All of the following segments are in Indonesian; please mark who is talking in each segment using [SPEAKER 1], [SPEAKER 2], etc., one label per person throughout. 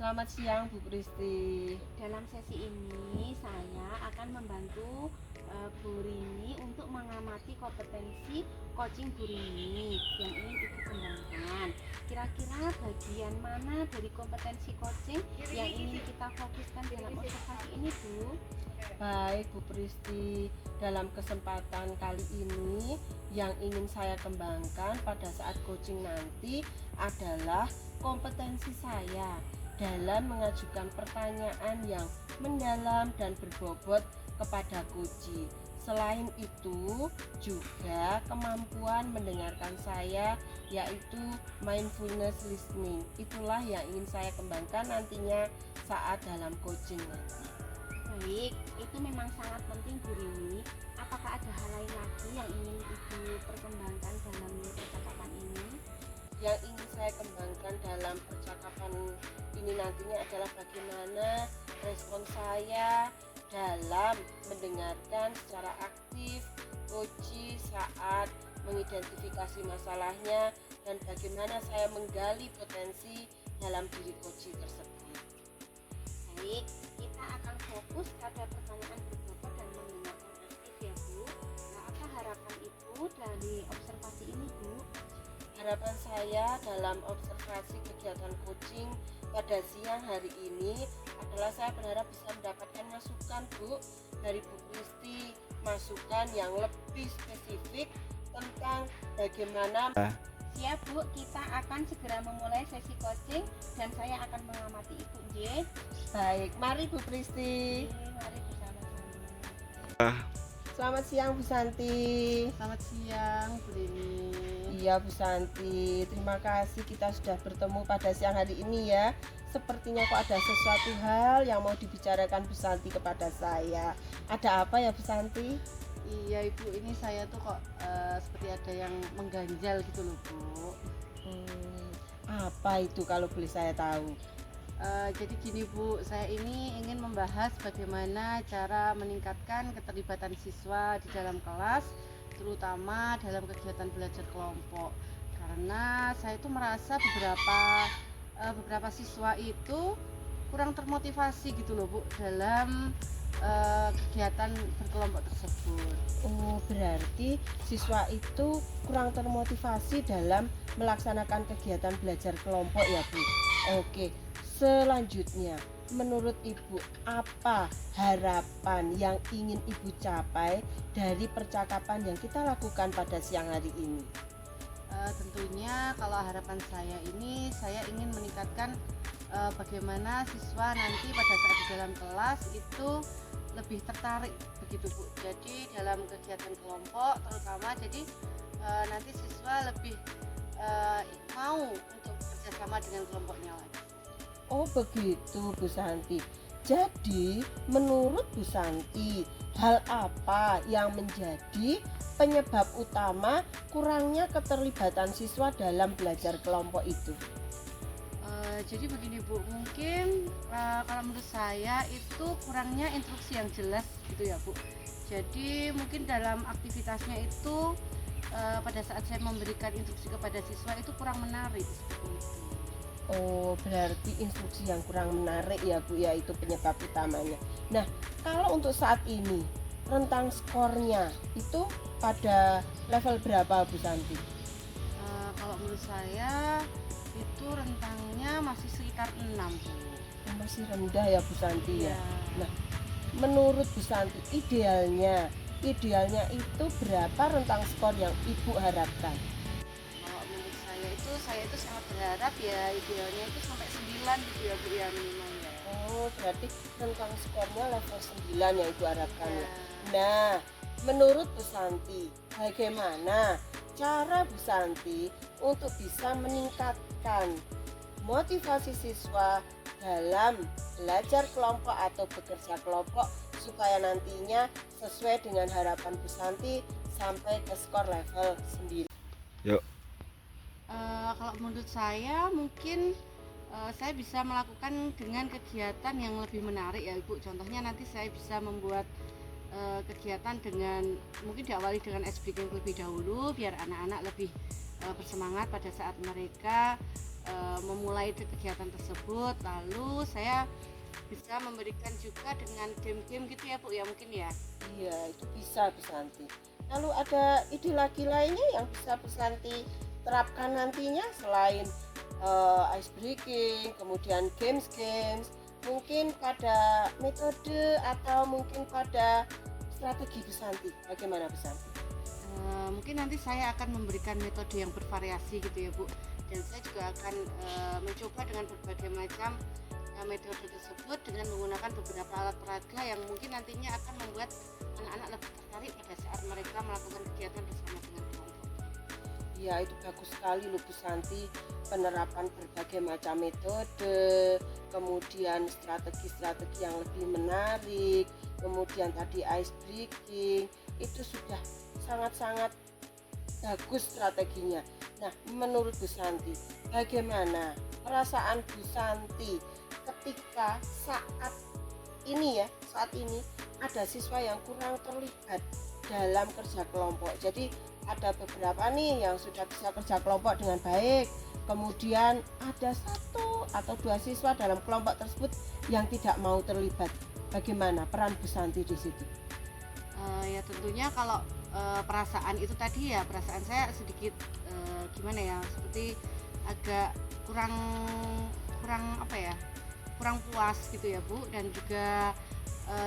[SPEAKER 1] Selamat siang Bu Pristi.
[SPEAKER 2] Dalam sesi ini saya akan membantu Bu Rini untuk mengamati kompetensi coaching Bu Rini yang ingin Ibu kembangkan. Kira-kira bagian mana dari kompetensi coaching yang ingin kita fokuskan dalam observasi ini, Bu?
[SPEAKER 1] Baik Bu Pristi, dalam kesempatan kali ini yang ingin saya kembangkan pada saat coaching nanti adalah kompetensi saya dalam mengajukan pertanyaan yang mendalam dan berbobot kepada coach. Selain itu juga kemampuan mendengarkan saya, yaitu mindfulness listening. Itulah yang ingin saya kembangkan nantinya saat dalam coaching nanti.
[SPEAKER 2] Baik, itu memang sangat penting Bu Rini. Apakah ada hal lain lagi yang ingin Ibu perkembangkan dalam percakapan ini?
[SPEAKER 1] Yang ingin saya kembangkan dalam percakapan ini nantinya adalah bagaimana respon saya dalam mendengarkan secara aktif coach saat mengidentifikasi masalahnya dan bagaimana saya menggali potensi dalam diri coach tersebut.
[SPEAKER 2] Baik, kita akan fokus pada pertanyaan berbobot dan mendengarkan aktif ya Bu. Nah, apa harapan Ibu dari observasi ini Bu?
[SPEAKER 1] Harapan saya dalam observasi kegiatan coaching pada siang hari ini adalah saya berharap bisa mendapatkan masukan Bu dari Bu Kristi, masukan yang lebih spesifik tentang bagaimana.
[SPEAKER 2] Siap Bu, kita akan segera memulai sesi coaching dan saya akan mengamati Ibu J.
[SPEAKER 1] Baik, mari Bu Kristi.
[SPEAKER 2] Mari bersama-sama.
[SPEAKER 1] Selamat siang Bu Santi.
[SPEAKER 2] Selamat siang Bu Rini.
[SPEAKER 1] Iya Bu Santi, terima kasih kita sudah bertemu pada siang hari ini ya. Sepertinya kok ada sesuatu hal yang mau dibicarakan Bu Santi kepada saya. Ada apa ya Bu Santi?
[SPEAKER 3] Iya Ibu, ini saya tuh kok seperti ada yang mengganjal gitu loh Bu.
[SPEAKER 1] Apa itu kalau boleh saya tahu?
[SPEAKER 3] Jadi gini Bu, saya ini ingin membahas bagaimana cara meningkatkan keterlibatan siswa di dalam kelas, terutama dalam kegiatan belajar kelompok. Karena saya itu merasa beberapa siswa itu kurang termotivasi gitu loh Bu dalam kegiatan berkelompok tersebut.
[SPEAKER 1] Oh, berarti siswa itu kurang termotivasi dalam melaksanakan kegiatan belajar kelompok ya Bu. Oke, selanjutnya menurut Ibu apa harapan yang ingin Ibu capai dari percakapan yang kita lakukan pada siang hari ini?
[SPEAKER 3] Tentunya kalau harapan saya ini, saya ingin meningkatkan bagaimana siswa nanti pada saat di dalam kelas itu lebih tertarik begitu Bu. Jadi dalam kegiatan kelompok terutama, jadi nanti siswa lebih mau untuk bekerjasama dengan kelompoknya lagi.
[SPEAKER 1] Oh begitu Bu Santi. Jadi menurut Bu Santi, hal apa yang menjadi penyebab utama kurangnya keterlibatan siswa dalam belajar kelompok itu?
[SPEAKER 3] Jadi begini Bu, mungkin kalau menurut saya itu kurangnya instruksi yang jelas gitu ya Bu. Jadi mungkin dalam aktivitasnya itu pada saat saya memberikan instruksi kepada siswa itu kurang menarik seperti itu.
[SPEAKER 1] Oh berarti instruksi yang kurang menarik ya Bu ya, itu penyebab utamanya. Nah kalau untuk saat ini rentang skornya itu pada level berapa Bu Santi?
[SPEAKER 3] Kalau menurut saya itu rentangnya masih sekitar 6 Bu.
[SPEAKER 1] Masih rendah ya Bu Santi ya.
[SPEAKER 3] Ya.
[SPEAKER 1] Nah menurut Bu Santi idealnya itu berapa rentang skor yang Ibu harapkan?
[SPEAKER 3] Kalau menurut saya itu sangat berharap ya idealnya itu sampai 9 gitu ya Bu ya, minimal ya.
[SPEAKER 1] Oh berarti rentang skornya level 9 yang Ibu harapkan ya.
[SPEAKER 3] Ya.
[SPEAKER 1] Nah menurut Bu Santi bagaimana cara Bu Santi untuk bisa meningkatkan motivasi siswa dalam belajar kelompok atau bekerja kelompok supaya nantinya sesuai dengan harapan Bu Santi sampai ke skor level 9.
[SPEAKER 4] Yuk.
[SPEAKER 3] Kalau menurut saya mungkin saya bisa melakukan dengan kegiatan yang lebih menarik ya Ibu. Contohnya nanti saya bisa membuat kegiatan dengan mungkin diawali dengan ice breaking terlebih dahulu biar anak-anak lebih bersemangat pada saat mereka memulai kegiatan tersebut. Lalu saya bisa memberikan juga dengan game-game gitu ya Bu ya, mungkin ya.
[SPEAKER 1] Iya, itu bisa Bu Santi. Lalu ada ide lagi lainnya yang bisa Bu Santi terapkan nantinya selain ice breaking, kemudian games, mungkin pada metode atau mungkin pada strategi Bu Santi. Bagaimana Bu Santi?
[SPEAKER 3] Mungkin nanti saya akan memberikan metode yang bervariasi gitu ya Bu, dan saya juga akan mencoba dengan berbagai macam metode tersebut dengan menggunakan beberapa alat peraga yang mungkin nantinya akan membuat anak-anak lebih tertarik pada saat mereka melakukan kegiatan bersama dengan kelompok.
[SPEAKER 1] Ya, itu bagus sekali loh Bu Santi, penerapan berbagai macam metode, kemudian strategi-strategi yang lebih menarik, kemudian tadi ice breaking, itu sudah sangat-sangat bagus strateginya. Nah, menurut Bu Santi, bagaimana perasaan Bu Santi ketika saat ini ada siswa yang kurang terlibat dalam kerja kelompok? Jadi ada beberapa nih yang sudah bisa kerja kelompok dengan baik, kemudian ada 1 atau 2 siswa dalam kelompok tersebut yang tidak mau terlibat. Bagaimana peran Bu Santi di situ?
[SPEAKER 3] Ya tentunya kalau perasaan itu tadi ya, perasaan saya sedikit gimana ya, seperti agak kurang puas gitu ya Bu, dan juga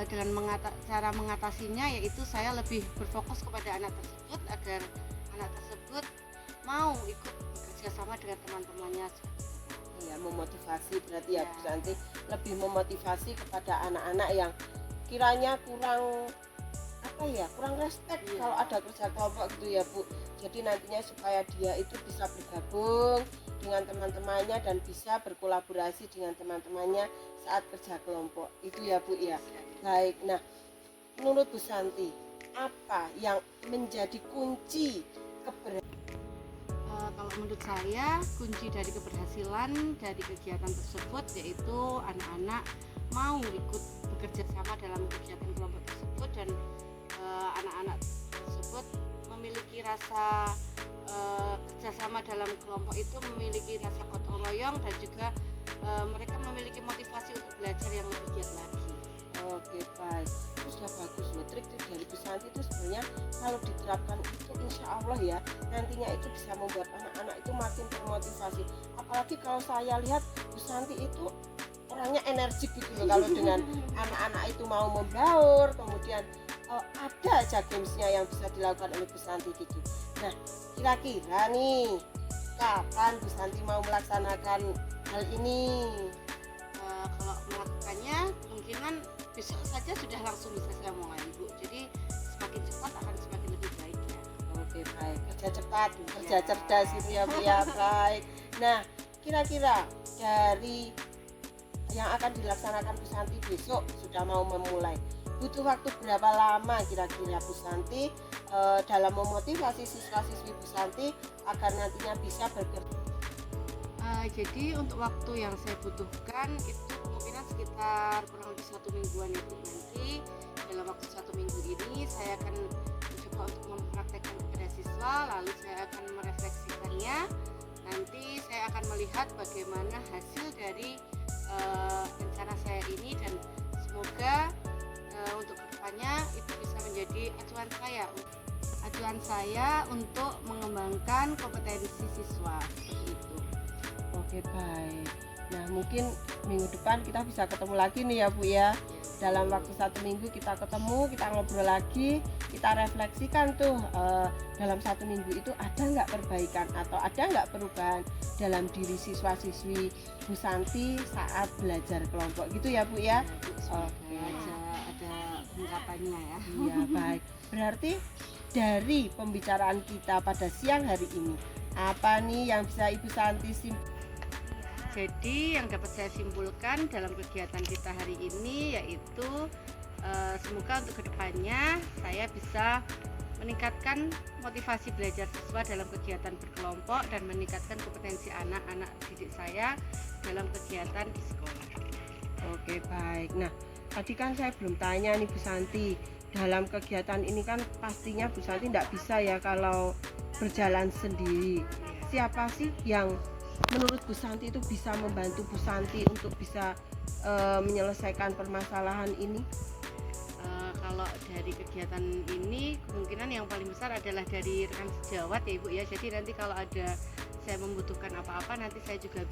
[SPEAKER 3] dengan cara mengatasinya yaitu saya lebih berfokus kepada anak tersebut agar anak tersebut mau ikut bekerja sama dengan teman-temannya.
[SPEAKER 1] Ya, memotivasi berarti ya Bu Santi, lebih memotivasi kepada anak-anak yang kiranya kurang respect kalau ada kerja kelompok gitu ya Bu. Jadi nantinya supaya dia itu bisa bergabung dengan teman-temannya dan bisa berkolaborasi dengan teman-temannya saat kerja kelompok itu ya Bu ya. Baik, nah menurut Bu Santi apa yang menjadi kunci
[SPEAKER 3] Kalau menurut saya kunci dari keberhasilan dari kegiatan tersebut yaitu anak-anak mau ikut bekerja sama dalam kegiatan kelompok tersebut, dan anak-anak tersebut memiliki rasa kerjasama dalam kelompok itu, memiliki rasa gotong royong, dan juga mereka memiliki motivasi untuk belajar yang lebih giat lagi.
[SPEAKER 1] Oke, baik, itu sudah bagus loh. Trik-trik dari Bu Santi itu sebenarnya kalau diterapkan itu insya Allah ya nantinya itu bisa membuat anak-anak itu makin termotivasi. Apalagi kalau saya lihat Bu Santi itu orangnya energik gitu loh, kalau dengan anak-anak itu mau membaur, kemudian ada aja gamesnya yang bisa dilakukan oleh Bu Santi gitu. Nah, kira-kira nih kapan Bu Santi mau melaksanakan hal ini?
[SPEAKER 3] Kalau melakukannya kemungkinan besok saja sudah langsung bisa saya mulai Bu, jadi semakin cepat akan semakin lebih baik ya.
[SPEAKER 1] Oke, baik, kerja cepat, kerja cerdas gitu ya Bu ya. Baik, nah kira-kira dari yang akan dilaksanakan Bu Santi besok sudah mau memulai, butuh waktu berapa lama kira-kira Bu Santi dalam memotivasi siswa-siswi Bu Santi agar nantinya bisa bekerja?
[SPEAKER 3] Jadi untuk waktu yang saya butuhkan itu kemungkinan sekitar kurang lebih 1 mingguan ya Bu. Nanti dalam waktu 1 minggu ini saya akan mencoba untuk mempraktekkan kepada siswa, lalu saya akan merefleksikannya. Nanti saya akan melihat bagaimana hasil dari rencana saya ini, dan semoga untuk kedepannya itu bisa menjadi acuan saya untuk mengembangkan kompetensi siswa seperti itu.
[SPEAKER 1] Oke, baik. Nah, mungkin minggu depan kita bisa ketemu lagi nih ya Bu ya. Dalam waktu 1 minggu kita ketemu, kita ngobrol lagi, kita refleksikan tuh dalam 1 minggu itu ada nggak perbaikan atau ada nggak perubahan dalam diri siswa-siswi Bu Santi saat belajar kelompok gitu ya Bu ya.
[SPEAKER 3] Oke, ada ungkapannya ya.
[SPEAKER 1] Iya, baik. Berarti dari pembicaraan kita pada siang hari ini, apa nih yang bisa Ibu Santi simpulkan?
[SPEAKER 3] Jadi yang dapat saya simpulkan dalam kegiatan kita hari ini yaitu semoga untuk kedepannya saya bisa meningkatkan motivasi belajar siswa dalam kegiatan berkelompok dan meningkatkan kompetensi anak-anak didik saya dalam kegiatan di sekolah.
[SPEAKER 1] Oke, baik. Nah, tadi kan saya belum tanya nih Bu Santi, dalam kegiatan ini kan pastinya Bu Santi tidak bisa ya kalau berjalan sendiri. Siapa sih yang menurut Bu Santi itu bisa membantu Bu Santi untuk bisa menyelesaikan permasalahan ini?
[SPEAKER 3] Kalau dari kegiatan ini kemungkinan yang paling besar adalah dari rekan sejawat ya Ibu ya. Jadi nanti kalau ada saya membutuhkan apa-apa, nanti saya juga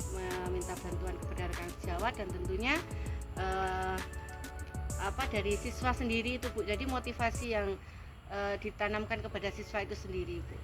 [SPEAKER 3] meminta bantuan kepada rekan sejawat, dan tentunya dari siswa sendiri itu Bu. Jadi motivasi yang ditanamkan kepada siswa itu sendiri Bu.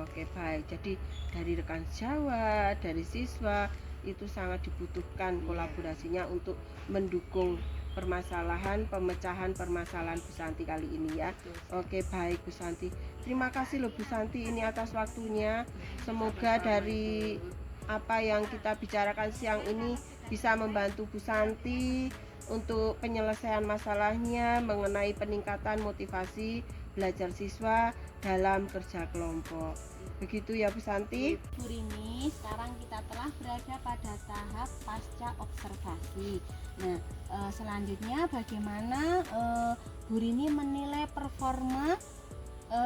[SPEAKER 1] Oke, baik. Jadi dari rekan sejawat, dari siswa itu sangat dibutuhkan kolaborasinya untuk mendukung pemecahan permasalahan Bu Santi kali ini ya. Oke, baik Bu Santi. Terima kasih loh Bu Santi ini atas waktunya. Semoga dari apa yang kita bicarakan siang ini bisa membantu Bu Santi untuk penyelesaian masalahnya mengenai peningkatan motivasi belajar siswa dalam kerja kelompok. Begitu ya Bu Santi.
[SPEAKER 2] Bu Rini, sekarang kita telah berada pada tahap pasca observasi. Nah, selanjutnya bagaimana Bu Rini menilai performa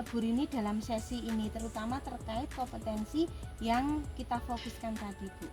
[SPEAKER 2] Bu Rini dalam sesi ini, terutama terkait kompetensi yang kita fokuskan tadi Bu?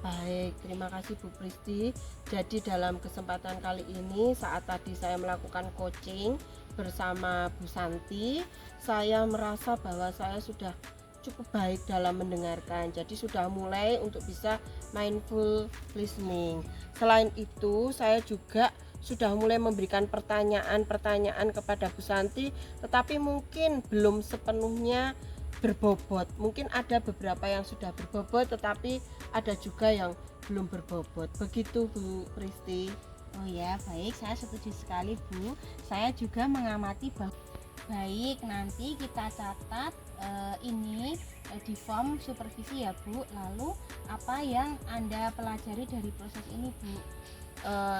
[SPEAKER 1] Baik, terima kasih Bu Pristi. Jadi dalam kesempatan kali ini, saat tadi saya melakukan coaching bersama Bu Santi, saya merasa bahwa saya sudah cukup baik dalam mendengarkan. Jadi sudah mulai untuk bisa mindful listening. Selain itu, saya juga sudah mulai memberikan pertanyaan-pertanyaan kepada Bu Santi, tetapi mungkin belum sepenuhnya berbobot. Mungkin ada beberapa yang sudah berbobot, tetapi ada juga yang belum berbobot. Begitu Bu Pristi.
[SPEAKER 2] Oh ya, baik, saya setuju sekali Bu. Saya juga mengamati bahwa baik, nanti kita catat ini di form supervisi ya Bu. Lalu apa yang Anda pelajari dari proses ini Bu?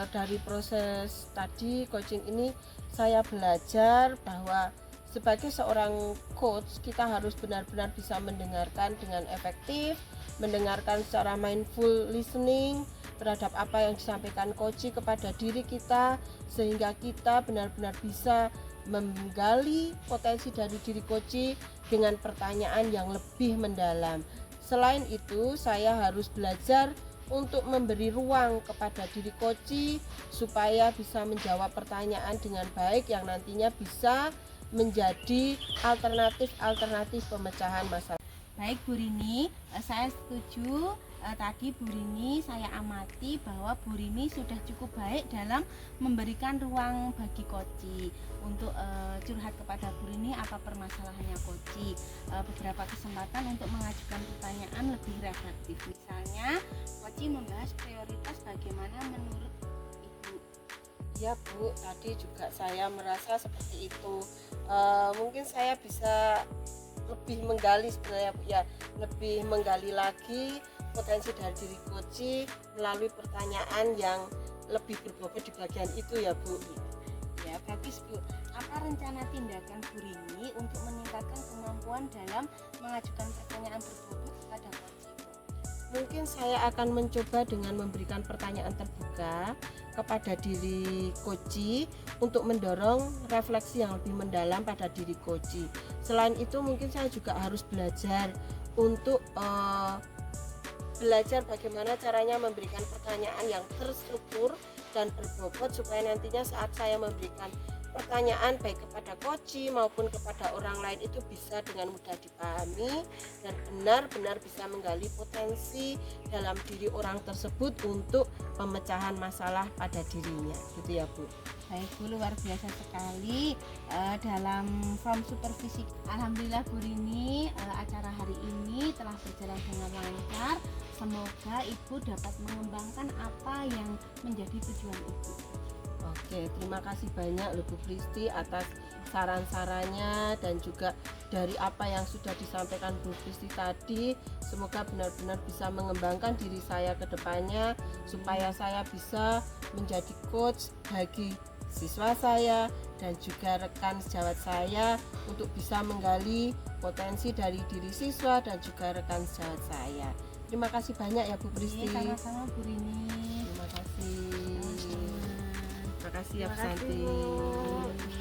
[SPEAKER 1] Dari proses tadi coaching ini saya belajar bahwa sebagai seorang coach kita harus benar-benar bisa mendengarkan dengan efektif, mendengarkan secara mindful listening terhadap apa yang disampaikan coach kepada diri kita, sehingga kita benar-benar bisa menggali potensi dari diri coach dengan pertanyaan yang lebih mendalam. Selain itu, saya harus belajar untuk memberi ruang kepada diri coach supaya bisa menjawab pertanyaan dengan baik yang nantinya bisa menjadi alternatif pemecahan masalah.
[SPEAKER 2] Baik Bu Rini, saya setuju. Tadi Bu Rini saya amati bahwa Bu Rini sudah cukup baik dalam memberikan ruang bagi Koci untuk curhat kepada Bu Rini apa permasalahannya Koci. Beberapa kesempatan untuk mengajukan pertanyaan lebih reflektif. Misalnya Koci membahas prioritas bagaimana menurut Ibu.
[SPEAKER 1] Ya Bu, tadi juga saya merasa seperti itu. Mungkin saya bisa lebih menggali sebenarnya Bu ya, lebih menggali lagi potensi dari diri Koci melalui pertanyaan yang lebih berbobot di bagian itu ya Bu.
[SPEAKER 2] Ya, bagus Bu. Apa rencana tindakan Bu Rini untuk meningkatkan kemampuan dalam mengajukan pertanyaan berbobot kepada Koci Bu?
[SPEAKER 1] Mungkin saya akan mencoba dengan memberikan pertanyaan terbuka kepada diri Koci untuk mendorong refleksi yang lebih mendalam pada diri Koci. Selain itu mungkin saya juga harus belajar untuk belajar bagaimana caranya memberikan pertanyaan yang terstruktur dan berbobot supaya nantinya saat saya memberikan pertanyaan baik kepada Koci maupun kepada orang lain itu bisa dengan mudah dipahami dan benar-benar bisa menggali potensi dalam diri orang tersebut untuk pemecahan masalah pada dirinya, gitu ya Bu.
[SPEAKER 2] Baik Bu, luar biasa sekali dalam form supervisi. Alhamdulillah Bu Rini, acara hari ini telah berjalan dengan lancar. Semoga Ibu dapat mengembangkan apa yang menjadi tujuan Ibu.
[SPEAKER 1] Oke, terima kasih banyak loh Bu Pristi atas saran-sarannya dan juga dari apa yang sudah disampaikan Bu Pristi tadi. Semoga benar-benar bisa mengembangkan diri saya ke depannya supaya saya bisa menjadi coach bagi siswa saya dan juga rekan sejawat saya untuk bisa menggali potensi dari diri siswa dan juga rekan sejawat saya. Terima kasih banyak ya Bu Pristi.
[SPEAKER 2] Sama-sama Bu Rini.
[SPEAKER 1] Terima kasih. Terima kasih ya Bu
[SPEAKER 2] Terima kasih,
[SPEAKER 1] Santi.
[SPEAKER 2] Bu.